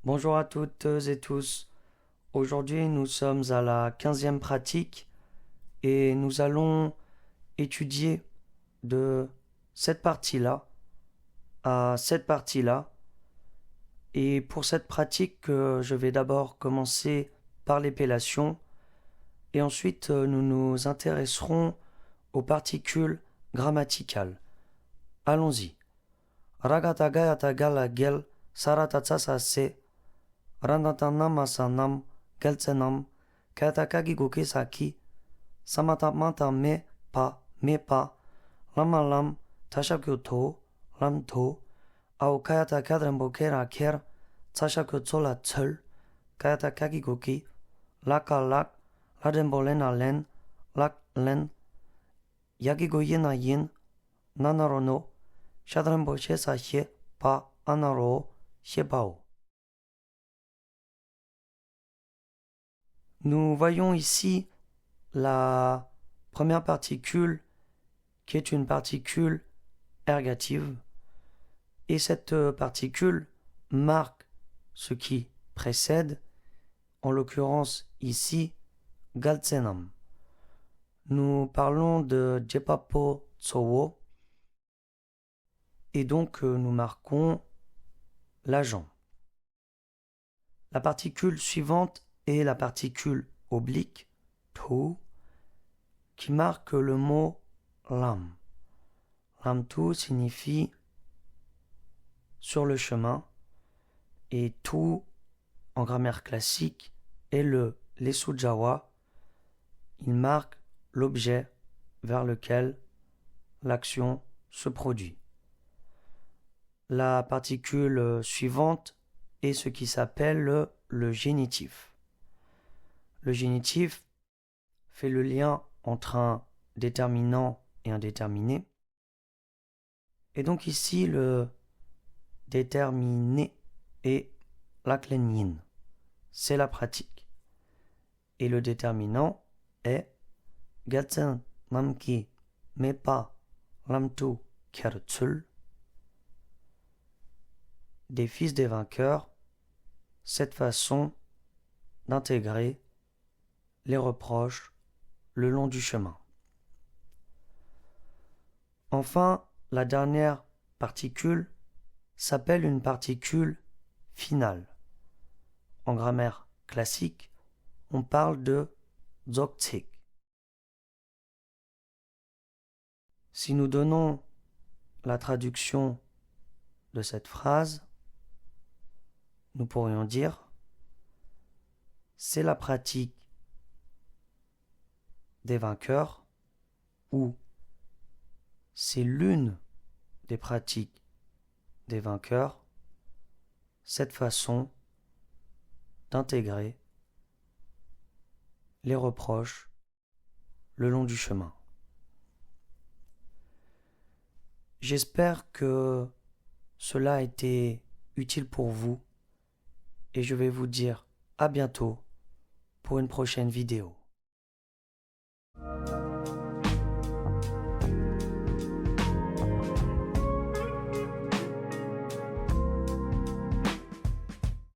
Bonjour à toutes et tous. Aujourd'hui, nous sommes à la 15e pratique et nous allons étudier de cette partie-là à cette partie-là. Et pour cette pratique, je vais d'abord commencer par l'épellation et ensuite nous nous intéresserons aux particules grammaticales. Allons-y. Ragatagayatagalagel saratatsasase randatanamasanam geltsenam katakagigukesaki samatamata me pa lamalam tashakyoto lamto au kayata kadrembokera ker tashakyotola tsel kayatakagigoki lakalak ladembolena len lak len yagigoyena yin nanarono shadremboche sache pa anaro shebao. Nous voyons ici la première particule qui est une particule ergative et cette particule marque ce qui précède, en l'occurrence ici galtsenam. Nous parlons de jepapo tsowo et donc nous marquons l'agent. La particule suivante est la particule oblique, to, qui marque le mot lam. Lam-tu signifie sur le chemin et tu, en grammaire classique, est le lesujawa. Il marque l'objet vers lequel l'action se produit. La particule suivante est ce qui s'appelle le génitif. Le génitif fait le lien entre un déterminant et un déterminé. Et donc ici, le déterminé est l'aklenyin. C'est la pratique. Et le déterminant est gatsen namki mepa lamtu kertsul. Des fils des vainqueurs, cette façon d'intégrer les reproches le long du chemin. Enfin, la dernière particule s'appelle une particule finale. En grammaire classique, on parle de zoktik. Si nous donnons la traduction de cette phrase, nous pourrions dire c'est la pratique des vainqueurs ou c'est l'une des pratiques des vainqueurs, cette façon d'intégrer les reproches le long du chemin. J'espère que cela a été utile pour vous et je vais vous dire à bientôt pour une prochaine vidéo.